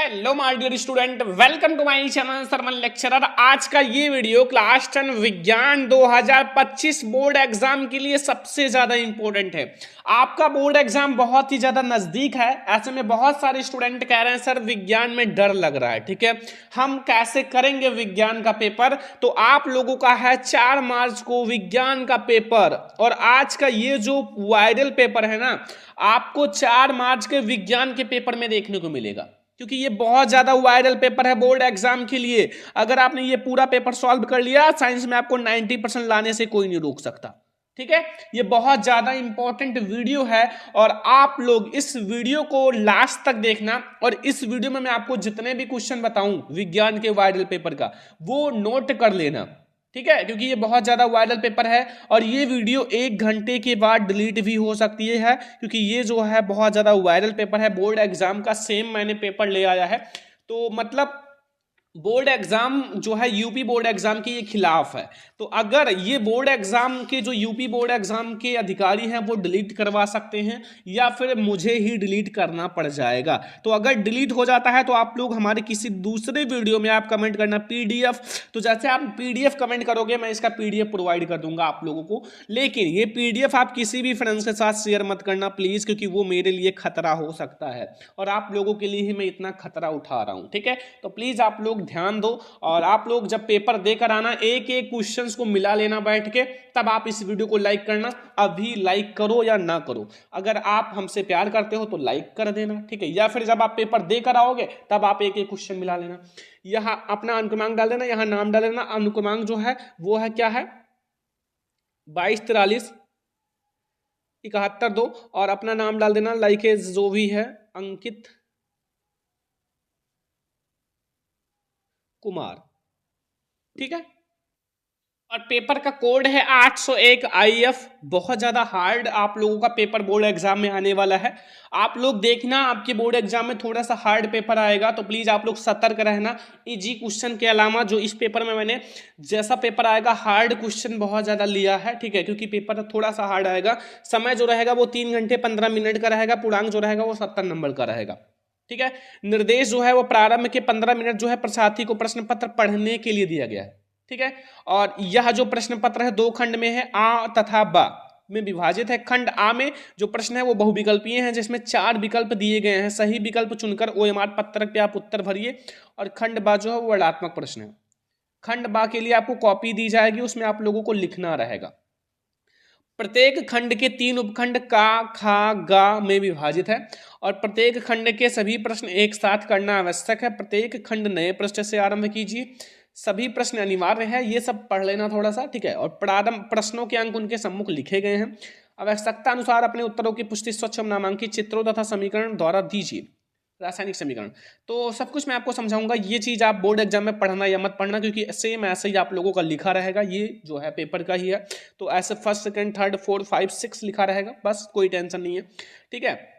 Hello my dear student, welcome to my channel sermon lecturer. आज का ये video class 10 विज्ञान 2025 बोर्ड एग्जाम के लिए सबसे ज्यादा इंपॉर्टेंट है। आपका बोर्ड एग्जाम बहुत ही ज्यादा नजदीक है। ऐसे में बहुत सारे स्टूडेंट कह रहे हैं सर विज्ञान में डर लग रहा है, ठीक है, हम कैसे करेंगे विज्ञान का पेपर। तो आप लोगों का है 4 मार्च को विज्ञान का पेपर, और आज का ये जो वायरल पेपर है ना, आपको 4 मार्च के विज्ञान के पेपर में देखने को मिलेगा, क्योंकि ये बहुत ज्यादा वायरल पेपर है बोर्ड एग्जाम के लिए। अगर आपने ये पूरा पेपर सॉल्व कर लिया, साइंस में आपको 90% लाने से कोई नहीं रोक सकता। ठीक है, ये बहुत ज्यादा इंपॉर्टेंट वीडियो है और आप लोग इस वीडियो को लास्ट तक देखना। और इस वीडियो में मैं आपको जितने भी क्वेश्चन बताऊं विज्ञान के वायरल पेपर का, वो नोट कर लेना, ठीक है, क्योंकि ये बहुत ज्यादा वायरल पेपर है और ये वीडियो 1 घंटे के बाद डिलीट भी हो सकती है, क्योंकि ये जो है बहुत ज्यादा वायरल पेपर है। बोर्ड एग्जाम का सेम मैंने पेपर ले आया है, तो मतलब बोर्ड एग्जाम जो है यूपी बोर्ड एग्जाम के ये खिलाफ है। तो अगर ये बोर्ड एग्जाम के जो यूपी बोर्ड एग्जाम के अधिकारी हैं वो डिलीट करवा सकते हैं, या फिर मुझे ही डिलीट करना पड़ जाएगा। तो अगर डिलीट हो जाता है तो आप लोग हमारे किसी दूसरे वीडियो में आप कमेंट करना पीडीएफ। तो जैसे आप पीडीएफ कमेंट करोगे, मैं इसका पीडीएफ प्रोवाइड कर दूंगा आप लोगों को। लेकिन ये पीडीएफ आप किसी भी फ्रेंड्स के साथ शेयर मत करना प्लीज, क्योंकि वो मेरे लिए खतरा हो सकता है और आप लोगों के लिए ही मैं इतना खतरा उठा रहा हूं। ठीक है, तो प्लीज आप लोग ध्यान दो, और आप लोग जब पेपर देकर आना एक एक क्वेश्चंस को मिला लेना बैठ के, तब आप इस वीडियो को लाइक करना। अभी लाइक करो या ना करो, अगर आप हमसे प्यार करते हो तो लाइक कर देना, ठीक है, या फिर जब आप पेपर देकर आओगे तब आप एक एक क्वेश्चन मिला लेना। यहाँ अपना अनुक्रमांक डाल देना, यहाँ नाम डाल देना। अनुक्रमांक जो है वो है क्या है, 224371 और अपना नाम डाल देना, लाइक जो भी है अंकित कुमार, ठीक है। और पेपर का कोड है 801 IF। बहुत ज्यादा हार्ड आप लोगों का पेपर बोर्ड एग्जाम में आने वाला है। आप लोग देखना आपके बोर्ड एग्जाम में थोड़ा सा हार्ड पेपर आएगा, तो प्लीज आप लोग सतर्क रहना। इजी क्वेश्चन के अलावा जो इस पेपर में मैंने जैसा पेपर आएगा हार्ड क्वेश्चन बहुत ज्यादा लिया है, ठीक है, क्योंकि पेपर थोड़ा सा हार्ड आएगा। समय जो रहेगा वो 3 घंटे 15 मिनट का रहेगा। पूर्णांक जो रहेगा वो 70 नंबर का रहेगा, ठीक है। निर्देश जो है वो प्रारंभ के 15 मिनट जो है प्रसारथी को प्रश्न पत्र पढ़ने के लिए दिया गया है, ठीक है। और यह जो प्रश्न पत्र है 2 खंड में है, आ तथा बा में विभाजित है। खंड आ में जो प्रश्न है वो बहुविकल्पीय हैं, जिसमें 4 विकल्प दिए गए हैं। सही विकल्प चुनकर OMR पत्रक पे आप उत्तर भरिए। और खंड बा जो है वो वर्णात्मक प्रश्न है। खंड बा के लिए आपको कॉपी दी जाएगी, उसमें आप लोगों को लिखना रहेगा। प्रत्येक खंड के 3 उपखंड का, खा, गा में विभाजित है और प्रत्येक खंड के सभी प्रश्न एक साथ करना आवश्यक है। प्रत्येक खंड नए पृष्ठ से आरंभ कीजिए। सभी प्रश्न अनिवार्य है, ये सब पढ़ लेना थोड़ा सा, ठीक है। और प्रारंभ प्रश्नों के अंक उनके सम्मुख लिखे गए हैं। आवश्यकता अनुसार अपने उत्तरों की पुष्टि स्वच्छ नामांकित चित्रों तथा समीकरण द्वारा दीजिए। रासायनिक समीकरण तो सब कुछ मैं आपको समझाऊंगा। ये चीज आप बोर्ड एग्जाम में पढ़ना या मत पढ़ना, क्योंकि सेम ऐसे ही आप लोगों का लिखा रहेगा। ये जो है पेपर का ही है, तो ऐसे फर्स्ट सेकंड थर्ड फोर्थ 5 6 लिखा रहेगा, बस कोई टेंशन नहीं है, ठीक है।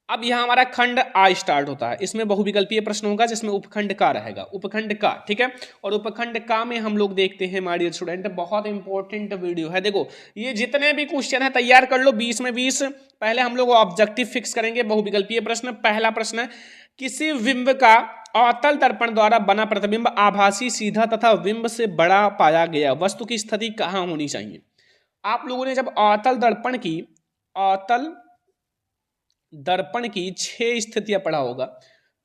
अब यहां हमारा खंड आ स्टार्ट होता है। इसमें बहुविकल्पीय प्रश्न होगा जिसमें उपखंड का रहेगा, उपखंड का, ठीक है। और उपखंड का में हम लोग देखते हैं माय डियर स्टूडेंट, बहुत इंपॉर्टेंट वीडियो है। देखो ये जितने भी क्वेश्चन है तैयार कर लो 20 में 20। पहले हम लोग ऑब्जेक्टिव फिक्स करेंगे, बहुविकल्पीय प्रश्न। पहला प्रश्न है, किसी बिंब का अवतल दर्पण द्वारा बना प्रतिबिंब आभासी, सीधा तथा बिंब से बड़ा पाया गया वस्तु की स्थिति कहां होनी चाहिए। आप लोगों ने जब अवतल दर्पण की 6 स्थितियां पढ़ा होगा,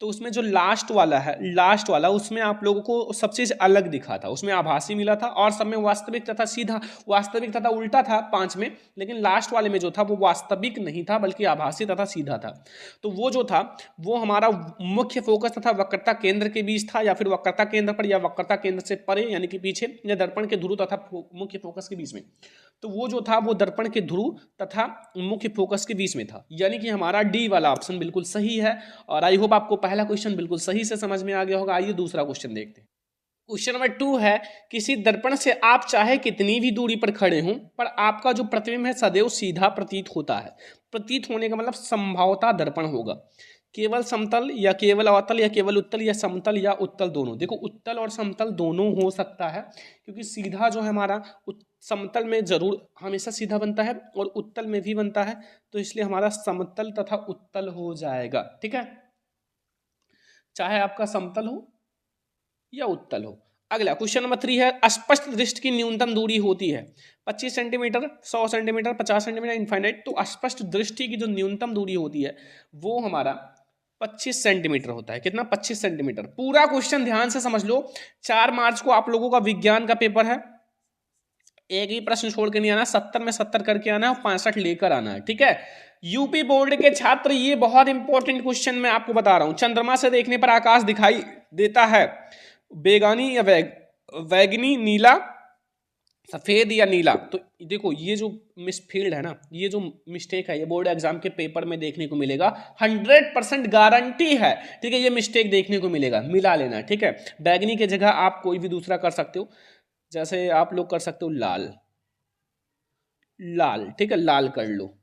तो उसमें जो लास्ट वाला उसमें आप लोगों को सब चीज अलग दिखा था। उसमें आभासी मिला था और सब में वास्तविक तथा सीधा, वास्तविक तथा उल्टा था 5 में, लेकिन लास्ट वाले में जो था वो वास्तविक नहीं था बल्कि आभासी तथा सीधा था। तो वो जो था वो हमारा मुख्य फोकस तथा वक्रता केंद्र के बीच था, या फिर वक्रता केंद्र पर या वक्रता केंद्र से परे यानी कि पीछे, या दर्पण के ध्रुव तथा मुख्य फोकस के बीच में। तो वो जो था वो दर्पण के ध्रुव तथा मुख्य फोकस के बीच में था, यानी कि हमारा डी वाला ऑप्शन बिल्कुल सही है। और आई होप आपको पहला क्वेश्चन बिल्कुल सही से समझ में आ गया होगा। आइए दूसरा क्वेश्चन देखते हैं। क्वेश्चन नंबर 2 है, किसी दर्पण से आप चाहे कितनी भी दूरी पर खड़े हों पर आपका जो प्रतिबिंब है सदैव सीधा प्रतीत होता है। प्रतीत होने का मतलब संभवतः दर्पण होगा। केवल समतल या केवल अवतल या केवल उत्तल या समतल या उत्तल दोनों। देखो उत्तल और समतल दोनों हो सकता है, क्योंकि सीधा जो है हमारा समतल में जरूर हमेशा सीधा बनता है और उत्तल में भी बनता है, तो इसलिए हमारा समतल तथा उत्तल हो जाएगा, ठीक है। चाहे आपका समतल हो या उत्तल हो। अगला क्वेश्चन नंबर 3 है, अस्पष्ट दृष्टि की न्यूनतम दूरी होती है 25 सेंटीमीटर, 100 सेंटीमीटर, 50 सेंटीमीटर, इनफाइनाइट। तो अस्पष्ट दृष्टि की जो न्यूनतम दूरी होती है वो हमारा 25 सेंटीमीटर होता है। कितना? 25 सेंटीमीटर। पूरा क्वेश्चन ध्यान से समझ लो। 4 मार्च को आप लोगों का विज्ञान का पेपर है, एक ही प्रश्न छोड़ के नहीं आना, 70 में 70 करके आना है और 65 लेकर आना है, ठीक है। यूपी बोर्ड के छात्र, ये बहुत इंपॉर्टेंट क्वेश्चन मैं आपको बता रहा हूं। चंद्रमा से देखने पर आकाश दिखाई देता है बेगानी या वैगनी, नीला, सफेद या नीला। तो देखो ये जो मिसफील्ड है ना, ये जो मिस्टेक है, ये बोर्ड एग्जाम के पेपर में देखने को मिलेगा, 100% गारंटी है, ठीक है। ये मिस्टेक देखने को मिलेगा, मिला लेना, ठीक है। बैगनी की जगह आप कोई भी दूसरा कर सकते हो, जैसे आप लोग कर सकते हो लाल, लाल, ठीक है, लाल कर लो।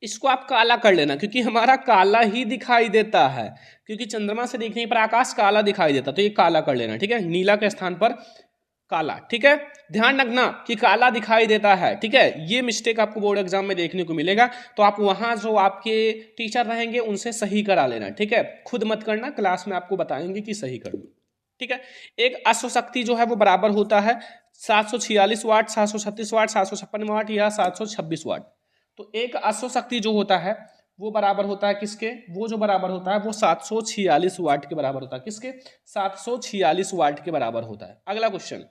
इसको आप काला कर लेना, क्योंकि हमारा काला ही दिखाई देता है, क्योंकि चंद्रमा से देखने पर आकाश काला दिखाई देता, तो ये काला कर लेना, ठीक है। नीला के स्थान पर काला, ठीक है। ध्यान रखना कि काला दिखाई देता है, ठीक है। ये मिस्टेक आपको बोर्ड एग्जाम में देखने को मिलेगा, तो आप वहां जो आपके टीचर रहेंगे उनसे सही करा लेना, ठीक है। खुद मत करना, क्लास में आपको बताएंगे कि सही कर लो, ठीक है। एक अश्वशक्ति जो है वो बराबर होता है 746 वाट, 736 वाट, 756 वाट या 726 वाट। तो एक अश्वशक्ति जो होता है वो बराबर होता है किसके? वो जो बराबर होता है वो 746 वाट के बराबर होता है। किसके? 746 वाट के बराबर होता है। अगला क्वेश्चन,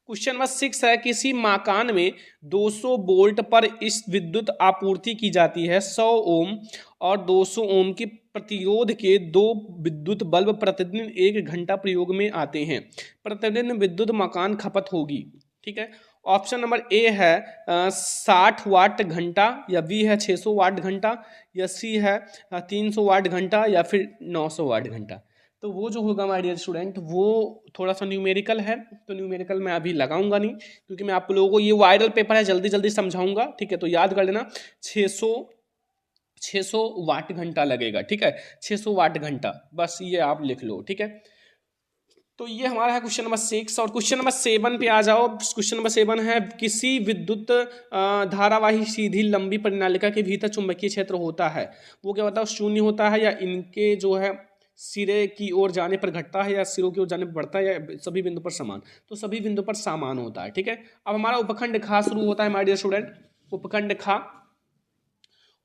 क्वेश्चन नंबर 6 है, किसी मकान में 200 वोल्ट पर इस विद्युत आपूर्ति की जाती है 100 ओम और 200 ओम की प्रतिरोध के 2 विद्युत बल्ब प्रतिदिन 1 घंटा प्रयोग में आते हैं, प्रतिदिन विद्युत मकान खपत होगी, ठीक है। ऑप्शन नंबर ए है 60 वाट घंटा, या बी है 600 वाट घंटा, या सी है 300 वाट घंटा, या फिर 900 वाट घंटा। तो वो जो होगा माय डियर स्टूडेंट, वो थोड़ा सा न्यूमेरिकल है, तो न्यूमेरिकल मैं अभी लगाऊंगा नहीं, क्योंकि मैं आप लोगों को, ये वायरल पेपर है, जल्दी जल्दी समझाऊंगा, ठीक है। तो याद कर लेना 600 वाट घंटा लगेगा, ठीक है। 600 वाट घंटा, बस ये आप लिख लो, ठीक है। तो ये हमारा है क्वेश्चन नंबर 6। और क्वेश्चन नंबर 7 पे आ जाओ। क्वेश्चन नंबर 7 है, किसी विद्युत धारावाही सीधी लंबी परिनालिका के भीतर चुंबकीय क्षेत्र होता है, वो क्या बताओ, शून्य होता है, या इनके जो है सिरे की ओर जाने पर घटता है, या सिरों की ओर जाने पर बढ़ता है, या सभी बिंदु पर समान? तो सभी बिंदु पर समान होता है, ठीक है। अब हमारा उपखंड खा शुरू होता है माय डियर स्टूडेंट। उपखंड खा,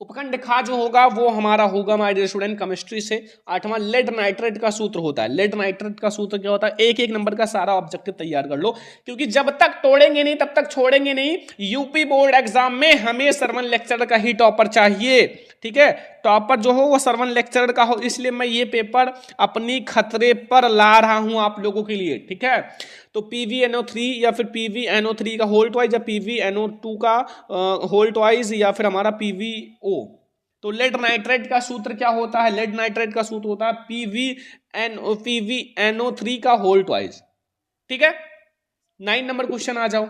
उपखंड खा जो होगा वो हमारा होगा माय डियर स्टूडेंट केमिस्ट्री से 8वां लेड नाइट्रेट का सूत्र होता है। लेड नाइट्रेट का सूत्र क्या होता है? एक एक नंबर का सारा ऑब्जेक्टिव तैयार कर लो, क्योंकि जब तक तोड़ेंगे नहीं तब तक छोड़ेंगे नहीं। यूपी बोर्ड एग्जाम में हमें सरवन लेक्चरर का ही टॉपर चाहिए, ठीक है। टॉपर जो हो वो सरवन लेक्चरर का हो, इसलिए मैं ये पेपर अपनी खतरे पर ला रहा हूं आप लोगों के लिए, ठीक है। तो PvNO3 या फिर PvNO3 का होल ट्वाइस, या PvNO2 का होल ट्वाइस, या फिर हमारा PvO। तो लेड नाइट्रेट का सूत्र क्या होता है? लेड नाइट्रेट का सूत्र होता है PvNO3 का होल ट्वाइस, ठीक है। 9 नंबर क्वेश्चन आ जाओ।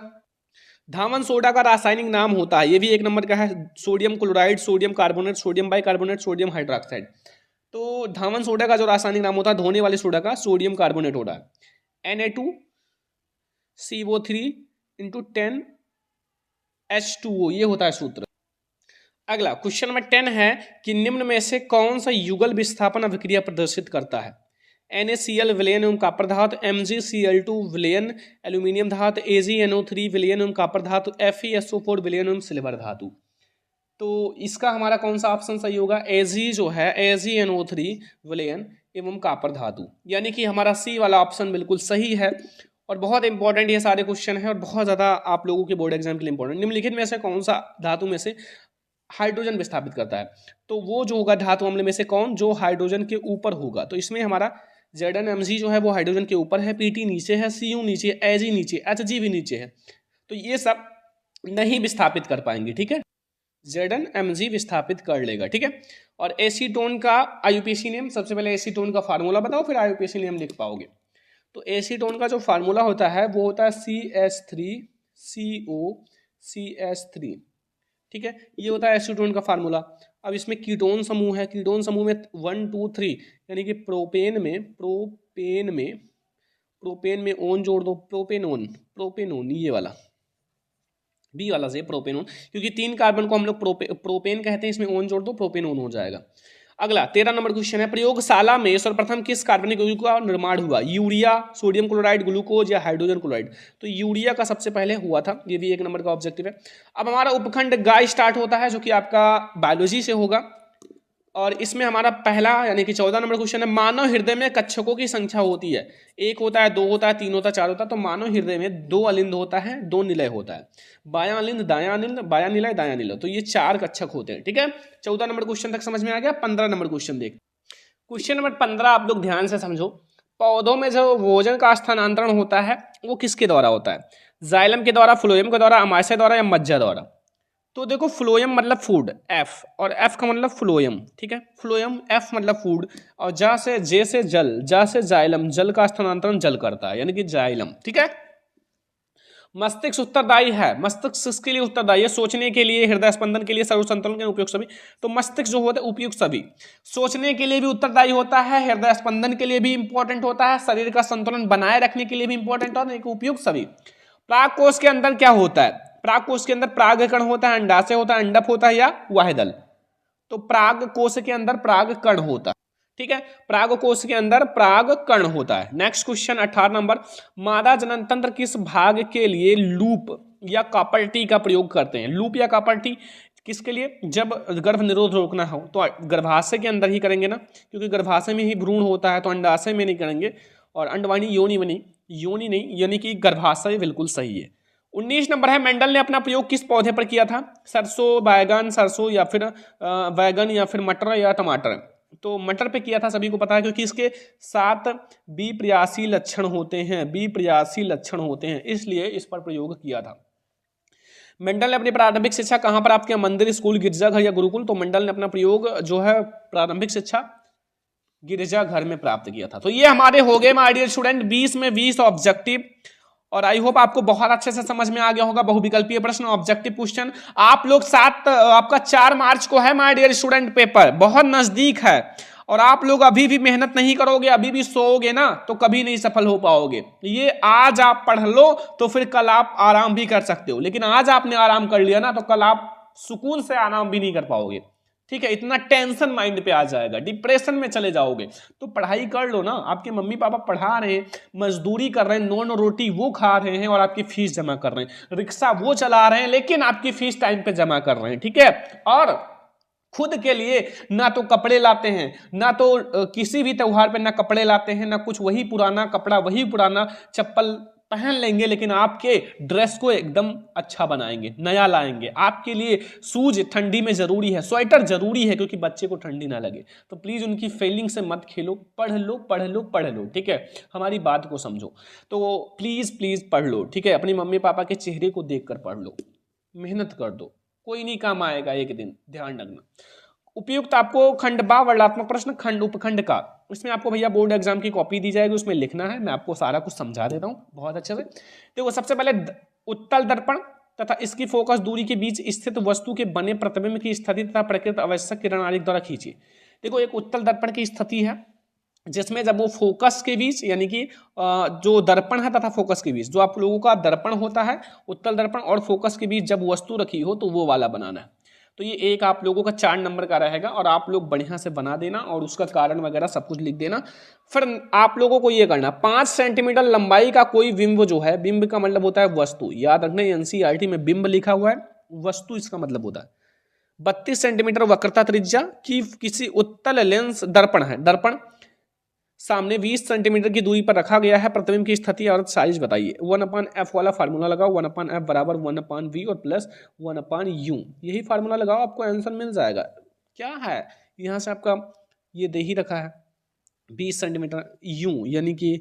धावन सोडा का रासायनिक नाम होता है, ये भी 1 नंबर का है, sodium chloride, sodium carbonate, sodium bicarbonate, sodium hydroxide. तो धावन सोडा का जो रासायनिक नाम होता है, धोने वाले सोडा का, सोडियम कार्बोनेट होता है, Na2CO3 × 10H2O, ये होता है सूत्र। अगला क्वेश्चन नंबर 10 है कि निम्न में से कौन सा युगल विस्थापन अभिक्रिया प्रदर्शित करता है? NaCl विलयन एवं कॉपर धातु, MgCl2 विलयन एल्यूमिनियम धातु, AgNO3 विलयन एवं कॉपर धातु, FeSO4 विलयन एवं सिल्वर धातु। तो इसका हमारा कौन सा ऑप्शन सही होगा? Ag जो है, AgNO3 विलयन एवं कॉपर धातु, यानी कि हमारा सी वाला ऑप्शन बिल्कुल सही है। और बहुत इंपॉर्टेंट ये सारे क्वेश्चन हैं, और बहुत ज़्यादा आप लोगों के बोर्ड एग्जाम के लिए इंपॉर्टेंट। निम्नलिखित में से कौन सा धातु में से हाइड्रोजन विस्थापित करता है? तो वो जो होगा धातु अम्ल में से कौन, जो हाइड्रोजन के ऊपर होगा। तो इसमें हमारा ZnMg जो है वो हाइड्रोजन के ऊपर है, Pt नीचे है, Cu नीचे, Ag नीचे, Hg भी नीचे है, तो ये सब नहीं विस्थापित कर पाएंगे, ठीक है। ZnMg विस्थापित कर लेगा, ठीक है। और एसीटोन का IUPAC नेम, सबसे पहले एसीटोन का फार्मूला बताओ, फिर IUPAC नेम लिख पाओगे। तो एसीटोन का जो फार्मूला होता है वो होता है CH3COCH3, ठीक है। ये होता है एसीटोन का फार्मूला। अब इसमें कीटोन समूह है, कीटोन समूह में 1 2 3, यानी कि प्रोपेन में ओन जोड़ दो, प्रोपेनोन ये वाला, बी वाला से प्रोपेनोन, क्योंकि 3 कार्बन को हम लोग प्रोपेन कहते हैं, इसमें ओन जोड़ दो, प्रोपेनोन हो जाएगा। अगला 13 नंबर क्वेश्चन है, प्रयोगशाला में सर्वप्रथम किस कार्बनिक यौगिक का निर्माण हुआ? यूरिया, सोडियम क्लोराइड, ग्लूकोज या हाइड्रोजन क्लोराइड? तो यूरिया का सबसे पहले हुआ था, ये भी 1 नंबर का ऑब्जेक्टिव है। अब हमारा उपखंड गा स्टार्ट होता है, जो कि आपका बायोलॉजी से होगा, और इसमें हमारा पहला यानी कि 14 नंबर क्वेश्चन है, मानव हृदय में कक्षकों की संख्या होती है? 1 होता है, 2 होता है, 3 होता है, 4 होता है। तो मानव हृदय में 2 अलिंद होता है, 2 निलय होता है, बायां अलिंद, दायां अलिंद, बायां निलय, दायां निलय। तो ये 4 कक्षक होते हैं, ठीक है। 14 नंबर क्वेश्चन तक समझ में आ गया। 15 नंबर क्वेश्चन देख, क्वेश्चन नंबर 15 आप लोग ध्यान से समझो। पौधों में जो भोजन का स्थानांतरण होता है वो किसके द्वारा होता है? जाइलम के द्वारा, फ्लोएम के द्वारा, अमाशय द्वारा या मज्जा द्वारा? तो देखो, फ्लोएम मतलब फूड, एफ, और एफ का मतलब फ्लोएम, ठीक है। फ्लोएम, एफ मतलब फूड, और जा से, जे से जल, जा से जाइलम, जल का स्थानांतरण जल करता है, यानी कि जाइलम, ठीक है। मस्तिष्क उत्तरदायी है, मस्तिष्क किसके लिए उत्तरदायी है? सोचने के लिए, हृदय स्पंदन के लिए, सर्व संतुलन के लिए, उपयुक्त सभी। तो मस्तिष्क जो होता है उपयुक्त सभी, सोचने के लिए भी उत्तरदायी होता है, हृदय स्पंदन के लिए भी इंपॉर्टेंट होता है, शरीर का संतुलन बनाए रखने के लिए भी इंपॉर्टेंट होता है, उपयुक्त सभी। प्राग कोश के अंदर क्या होता है? प्राग कोश के अंदर परागकण होता है, अंडाशय होता है, अंडप होता है या वाहिदल? तो प्राग कोश के अंदर पराग कण होता है, ठीक है। पराग कोश के अंदर पराग कण होता है। नेक्स्ट क्वेश्चन 18 नंबर, मादा जनन तंत्र किस भाग के लिए लूप या कॉपर्टी का प्रयोग करते हैं? लूप या कॉपर्टी किसके लिए? जब गर्भ निरोध रोकना हो तो गर्भाशय के अंदर ही करेंगे ना, क्योंकि गर्भाशय में ही भ्रूण होता है, तो अंडाशय में नहीं करेंगे। और अंडवाणी योनि बनी, योनि नहीं, यानी कि गर्भाशय बिल्कुल सही है। 19 नंबर है, मेंडल ने अपना प्रयोग किस पौधे पर किया था? सरसों, बैगन, सरसों या फिर बैगन या फिर मटर या टमाटर? तो मटर पे किया था, सभी को पता है, क्योंकि इसके 7 बीप्रयासी लक्षण होते हैं, बीप्रयासी लक्षण होते हैं, इसलिए इस पर प्रयोग किया था। मेंडल ने अपनी प्रारंभिक शिक्षा कहां प्राप्त किया? मंदिर, स्कूल, गिरजाघर या गुरुकुल? तो मेंडल ने अपना प्रयोग जो है प्रारंभिक शिक्षा गिरजाघर में प्राप्त किया था। तो ये हमारे हो गए माय डियर स्टूडेंट 20 में 20 ऑब्जेक्टिव, और आई होप आपको बहुत अच्छे से समझ में आ गया होगा। बहुविकल्पीय प्रश्न, ऑब्जेक्टिव क्वेश्चन। आप लोग आपका 4 मार्च को है माय डियर स्टूडेंट पेपर, बहुत नजदीक है, और आप लोग अभी भी मेहनत नहीं करोगे, अभी भी सोओगे ना, तो कभी नहीं सफल हो पाओगे। ये आज आप पढ़ लो तो फिर कल आप आराम भी कर सकते हो, लेकिन आज आपने आराम कर लिया ना तो कल आप सुकून से आराम भी नहीं कर पाओगे, ठीक है। इतना टेंशन माइंड पे आ जाएगा, डिप्रेशन में चले जाओगे। तो पढ़ाई कर लो ना, आपके मम्मी पापा पढ़ा रहे हैं, मजदूरी कर रहे हैं, नॉन रोटी वो खा रहे हैं और आपकी फीस जमा कर रहे हैं, रिक्शा वो चला रहे हैं लेकिन आपकी फीस टाइम पे जमा कर रहे हैं, ठीक है। और खुद के लिए ना तो कपड़े लाते हैं, ना तो किसी भी त्योहार पे ना कपड़े लाते हैं, ना कुछ, वही पुराना कपड़ा, वही पुराना चप्पल पहन लेंगे, लेकिन आपके ड्रेस को एकदम अच्छा बनाएंगे, नया लाएंगे। आपके लिए शूज ठंडी में जरूरी है, स्वेटर जरूरी है, क्योंकि बच्चे को ठंडी ना लगे। तो प्लीज उनकी फीलिंग से मत खेलो, पढ़ लो पढ़ लो पढ़ लो, ठीक है। हमारी बात को समझो, तो प्लीज प्लीज पढ़ लो, ठीक है। अपनी मम्मी पापा के चेहरे को देखकर पढ़ लो, मेहनत कर दो, कोई नहीं काम आएगा एक दिन, ध्यान रखना। उपयुक्त आपको खंड बा वर्णात्मक प्रश्न खंड उपखंड का, इसमें आपको भैया बोर्ड एग्जाम की कॉपी दी जाएगी, उसमें लिखना है। मैं आपको सारा कुछ समझा देता हूँ बहुत अच्छे से। देखो, सबसे पहले उत्तल दर्पण तथा इसकी फोकस दूरी के बीच स्थित वस्तु के बने प्रतिबिंब की स्थिति तथा प्रकृत आवश्यक किरण आदि द्वारा खींची। देखो, एक उत्तल दर्पण की स्थिति है जिसमें जब वो फोकस के बीच, यानी कि जो दर्पण है तथा फोकस के बीच, जो आप लोगों का दर्पण होता है उत्तल दर्पण, और फोकस के बीच जब वस्तु रखी हो तो वो वाला बनाना है। तो ये एक आप लोगों का 4 नंबर का रहेगा, और आप लोग बढ़िया से बना देना और उसका कारण वगैरह सब कुछ लिख देना। फिर आप लोगों को ये करना, 5 सेंटीमीटर लंबाई का कोई बिंब जो है, बिंब का मतलब होता है वस्तु, याद रखना एनसीईआरटी में बिंब लिखा हुआ है, वस्तु इसका मतलब होता है। 32 सेंटीमीटर वक्रता त्रिज्या की किसी उत्तल लेंस दर्पण है, दर्पण सामने 20 सेंटीमीटर की दूरी पर रखा गया है, प्रतिबिंब की स्थिति और साइज बताइए। 1/f वाला फार्मूला लगाओ, 1/f बराबर 1/v और प्लस 1/u, यही फार्मूला लगाओ, आपको आंसर मिल जाएगा। क्या है, यहाँ से आपका ये दे ही रखा है 20 सेंटीमीटर, यू यानी कि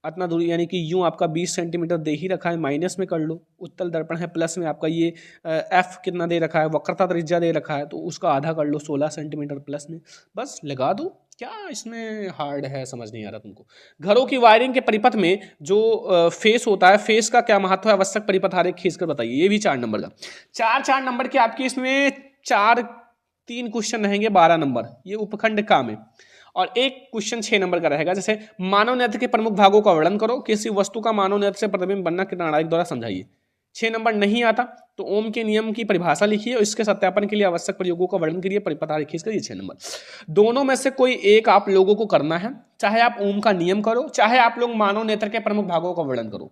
इतना दूरी, यानी कि यूं आपका 20 सेंटीमीटर दे ही रखा है, माइनस में कर लो। उत्तल दर्पण है, प्लस में आपका ये एफ कितना दे रखा है, वक्रता त्रिज्या दे रखा है, तो उसका आधा कर लो 16 सेंटीमीटर प्लस में, बस लगा दो। क्या इसमें हार्ड है, समझ नहीं आ रहा तुमको। घरों की वायरिंग के परिपथ में जो फेस होता है, फेस का क्या महत्व है, आवश्यक परिपथ आरेख खींचकर बताइए। ये भी 4 नंबर का, 4 नंबर के आपकी इसमें 3 क्वेश्चन रहेंगे 12 नंबर, ये उपखंड का में, और एक क्वेश्चन 6 नंबर का रहेगा। जैसे मानव नेत्र के प्रमुख भागों का वर्णन करो, किसी वस्तु का मानव नेत्र से प्रतिबिंब बनना किरण आरेख द्वारा समझाइए। 6 नंबर नहीं आता तो ओम के नियम की परिभाषा लिखिए और इसके सत्यापन के लिए आवश्यक प्रयोगों का वर्णन करिए, पता लिखिए इसका, ये 6 नंबर। दोनों में से कोई एक आप लोगों को करना है, चाहे आप ओम का नियम करो, चाहे आप लोग मानव नेत्र के प्रमुख भागों का वर्णन करो,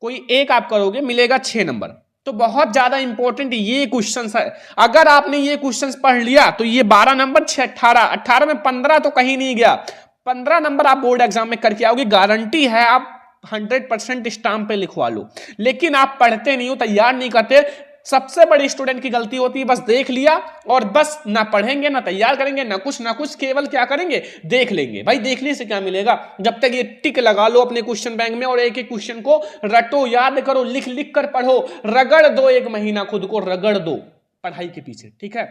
कोई एक आप करोगे, मिलेगा 6 नंबर। तो बहुत ज्यादा इंपॉर्टेंट ये क्वेश्चन है। अगर आपने ये क्वेश्चन पढ़ लिया तो ये 12 नंबर, 6 18, 18 में 15 तो कहीं नहीं गया, 15 नंबर आप बोर्ड एग्जाम में करके आओगे, गारंटी है। आप 100% स्टाम्प पे लिखवा लो। लेकिन आप पढ़ते नहीं हो, तैयार नहीं करते। सबसे बड़ी स्टूडेंट की गलती होती है, बस देख लिया और बस ना पढ़ेंगे ना तैयार करेंगे ना कुछ, केवल क्या करेंगे, देख लेंगे। भाई देखने से क्या मिलेगा, जब तक ये टिक लगा लो अपने क्वेश्चन बैंक में और एक एक क्वेश्चन को रटो, याद करो, लिख लिख कर पढ़ो, रगड़ दो, 1 महीना खुद को रगड़ दो पढ़ाई के पीछे, ठीक है।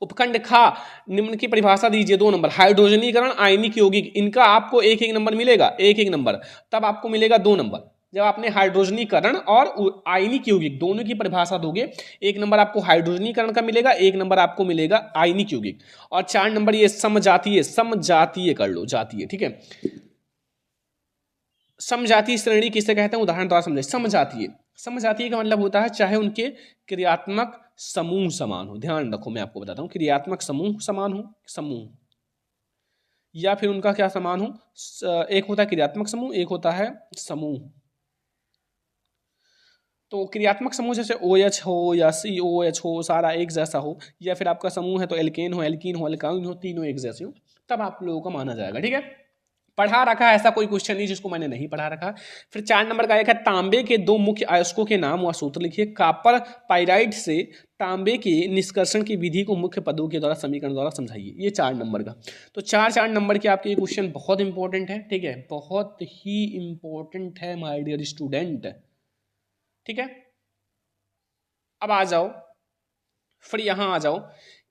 उपखंड खा निम्न की परिभाषा दीजिए। 2 नंबर, हाइड्रोजनीकरण, आयनिक यौगिक, इनका आपको एक एक नंबर मिलेगा, एक एक नंबर, तब आपको मिलेगा 2 नंबर। जब आपने हाइड्रोजनीकरण और आयनिक यौगिक दोनों की परिभाषा दोगे, 1 नंबर आपको हाइड्रोजनीकरण का मिलेगा, 1 नंबर आपको मिलेगा आयनिक यौगिक, और 4 नंबर ये समजातीय, समजातीय कर लो, जातीय, ठीक है। समजातीय श्रेणी किसे कहते हैं, उदाहरण द्वारा समझे। समजातीय, समजातीय का मतलब होता है चाहे उनके क्रियात्मक समूह समान हो, ध्यान रखो मैं आपको बताता हूं, क्रियात्मक समूह समान हो, समूह, या फिर उनका क्या समान हो, एक होता है क्रियात्मक समूह, एक होता है समूह। तो क्रियात्मक समूह जैसे OH हो या COH हो, सारा एक जैसा हो, या फिर आपका समूह है तो एल्केन हो, एल्कीन हो, एल्काइन हो, तीनों एक जैसे हो, तब आप लोगों का माना जाएगा, ठीक है। पढ़ा रखा है, ऐसा कोई क्वेश्चन नहीं जिसको मैंने नहीं पढ़ा रखा। फिर 4 नंबर का एक है तांबे के 2 मुख्य अयस्कों के नाम व सूत्र लिखिए। कॉपर पाइराइड से तांबे के निष्कर्षण की विधि को मुख्य पदों के द्वारा समीकरण द्वारा समझाइए, ये 4 नंबर का। तो 4 नंबर के आपके ये क्वेश्चन बहुत इंपॉर्टेंट है, ठीक है, बहुत ही इंपॉर्टेंट है माय डियर स्टूडेंट, ठीक है। अब आ जाओ, फिर यहां आ जाओ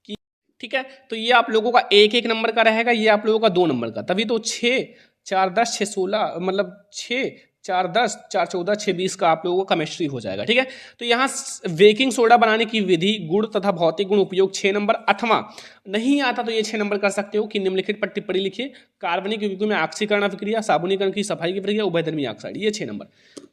कि, ठीक है, तो ये आप लोगों का एक एक नंबर का रहेगा, ये आप लोगों का 2 नंबर का, तभी तो 6 4 10 6 16, मतलब 6 4 10 4 14 6 20 का आप लोगों को केमिस्ट्री हो जाएगा, ठीक है। तो यहाँ बेकिंग सोडा बनाने की विधि, गुण तथा भौतिक गुण उपयोग 6 नंबर, अथवा नहीं आता तो ये 6 नंबर कर सकते हो कि निम्नलिखित पर टिप्पणी लिखिए। कार्बनिक यौगिकों में ऑक्सीकरण अभिक्रिया, साबुनीकरण की सफाई की प्रक्रिया, उभयधर्मी ऑक्साइड, ये 6 नंबर।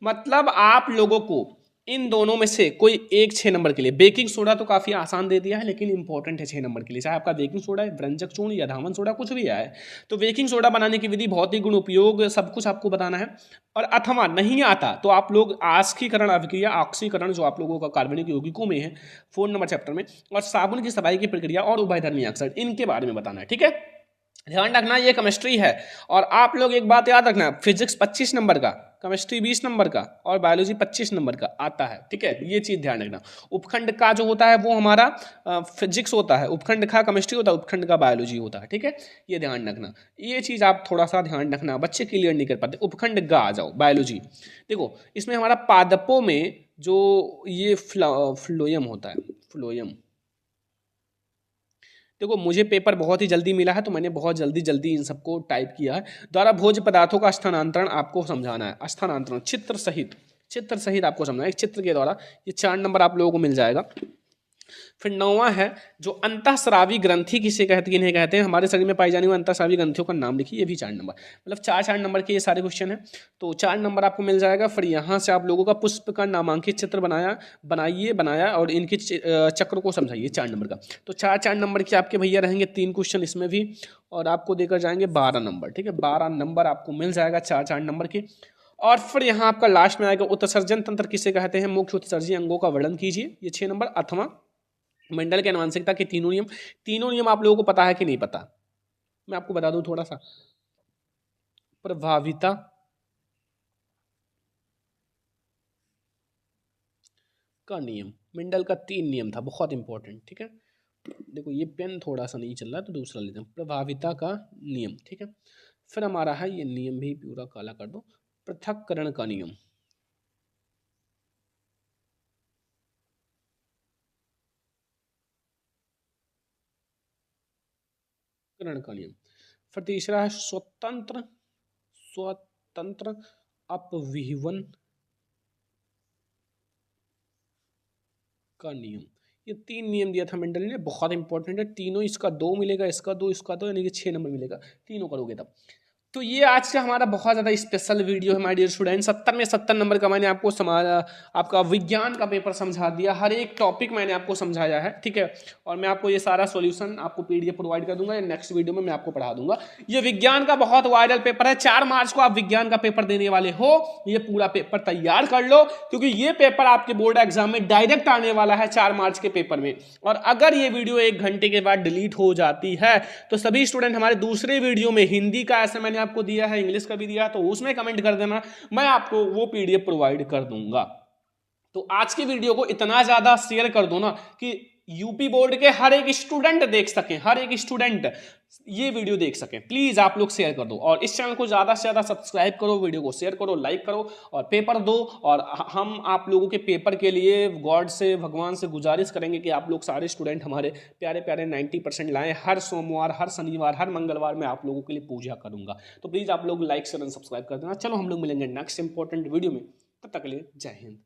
मतलब आप लोगों को इन दोनों में से कोई एक 6 नंबर के लिए, बेकिंग सोडा तो काफी आसान दे दिया है लेकिन इंपॉर्टेंट है 6 नंबर के लिए, चाहे आपका बेकिंग सोडा है, व्यंजक चूर्ण या धावन सोडा, कुछ भी आए, तो बेकिंग सोडा बनाने की विधि, भौतिक गुण, उपयोग, सब कुछ आपको बताना है। और अथवा नहीं आता तो आप लोग आस्कीकरण अभिक्रिया, ऑक्सीकरण जो आप लोगों का कार्बनिक यौगिकों में है 4 नंबर चैप्टर में, और साबुन की सफाई की प्रक्रिया और उभयधर्मी ऑक्साइड, इनके बारे में बताना है, ठीक है। ध्यान रखना ये केमिस्ट्री है। और आप लोग एक बात याद रखना, फिजिक्स 25 नंबर का, केमिस्ट्री 20 नंबर का और बायोलॉजी 25 नंबर का आता है, ठीक है, ये चीज ध्यान रखना। उपखंड का जो होता है वो हमारा फिजिक्स होता है, उपखंड का केमिस्ट्री होता है, उपखंड का बायोलॉजी होता है, ठीक है, ये ध्यान रखना। ये चीज आप थोड़ा सा ध्यान रखना, बच्चे क्लियर नहीं कर पाते। उपखंड का आ जाओ, बायोलॉजी देखो, इसमें हमारा पादपों में जो ये फ्लोयम होता है, फ्लोयम, देखो मुझे पेपर बहुत ही जल्दी मिला है तो मैंने बहुत जल्दी जल्दी इन सबको टाइप किया है। द्वारा भोज्य पदार्थों का स्थानांतरण आपको समझाना है, स्थानांतरण चित्र सहित आपको समझना है, एक चित्र के द्वारा। ये 4 नंबर आप लोगों को मिल जाएगा। फिर 9वां है जो अंतःस्रावी ग्रंथि किसे कहते हैं, कहते हैं हमारे शरीर में पाई जाने वाली अंतःस्रावी ग्रंथियों का नाम लिखिए, ये भी 4 नंबर, मतलब 4 नंबर के ये सारे क्वेश्चन हैं, तो 4 नंबर आपको मिल जाएगा। फिर यहाँ से आप लोगों का पुष्प का नामांकित चित्र बनाया और इनके चक्र को समझाइए, 4 नंबर का। तो 4 नंबर के आपके भैया रहेंगे 3 क्वेश्चन इसमें भी, और आपको देकर जाएंगे 12 नंबर, ठीक है, 12 नंबर आपको मिल जाएगा 4 नंबर के। और फिर यहाँ आपका लास्ट में आएगा उत्सर्जन तंत्र किसे कहते हैं, मुख्य उत्सर्जी अंगों का वर्णन कीजिए, ये 6 नंबर। अथवा मंडल के आनुवंशिकता के तीनों नियम आप लोगों को पता है कि नहीं पता, मैं आपको बता दूं थोड़ा सा। प्रभाविता का नियम, मंडल का 3 नियम था, बहुत इंपॉर्टेंट, ठीक है। देखो ये पेन थोड़ा सा नहीं चल रहा है तो दूसरा लेते हैं, प्रभाविता का नियम, ठीक है। फिर हमारा है, ये नियम भी पूरा काला कर दो, पृथक्करण का नियम, का नियम। फिर तीसरा है स्वतंत्र अपविहवन का नियम। ये 3 नियम दिया था मेंडल ने, बहुत इंपॉर्टेंट है तीनों, इसका 2 मिलेगा, इसका 2, इसका 2, यानी कि 6 नंबर मिलेगा, तीनों करोगे तब। तो ये आज का हमारा बहुत ज़्यादा स्पेशल वीडियो है माय डियर स्टूडेंट। 70 में 70 नंबर का मैंने आपको आपका विज्ञान का पेपर समझा दिया, हर एक टॉपिक मैंने आपको समझाया है, ठीक है। और मैं आपको ये सारा सॉल्यूशन आपको पीडीएफ प्रोवाइड कर दूंगा, नेक्स्ट वीडियो में मैं आपको पढ़ा दूंगा। ये विज्ञान का बहुत वायरल पेपर है, 4 मार्च को आप विज्ञान का पेपर देने वाले हो। ये पूरा पेपर तैयार कर लो, क्योंकि ये पेपर आपके बोर्ड एग्जाम में डायरेक्ट आने वाला है 4 मार्च के पेपर में। और अगर ये वीडियो 1 घंटे के बाद डिलीट हो जाती है तो सभी स्टूडेंट हमारे दूसरे वीडियो में, हिंदी का ऐसे मैंने आपको दिया है, इंग्लिश का भी दिया, तो उसमें कमेंट कर देना, मैं आपको वो पीडीएफ प्रोवाइड कर दूंगा। तो आज की वीडियो को इतना ज्यादा शेयर कर दो ना कि यूपी बोर्ड के हर एक स्टूडेंट देख सकें, हर एक स्टूडेंट ये वीडियो देख सकें। प्लीज आप लोग शेयर कर दो और इस चैनल को ज्यादा से ज्यादा सब्सक्राइब करो, वीडियो को शेयर करो, लाइक करो और पेपर दो। और हम आप लोगों के पेपर के लिए गॉड से, भगवान से गुजारिश करेंगे कि आप लोग सारे स्टूडेंट हमारे प्यारे प्यारे 90% लाएं। हर सोमवार, हर शनिवार, हर मंगलवार मैं आप लोगों के लिए पूजा करूंगा। तो प्लीज आप लोग लाइक शेयर एंड सब्सक्राइब कर देना। चलो हम लोग मिलेंगे नेक्स्ट इंपॉर्टेंट वीडियो में, तब तक के लिए जय हिंद।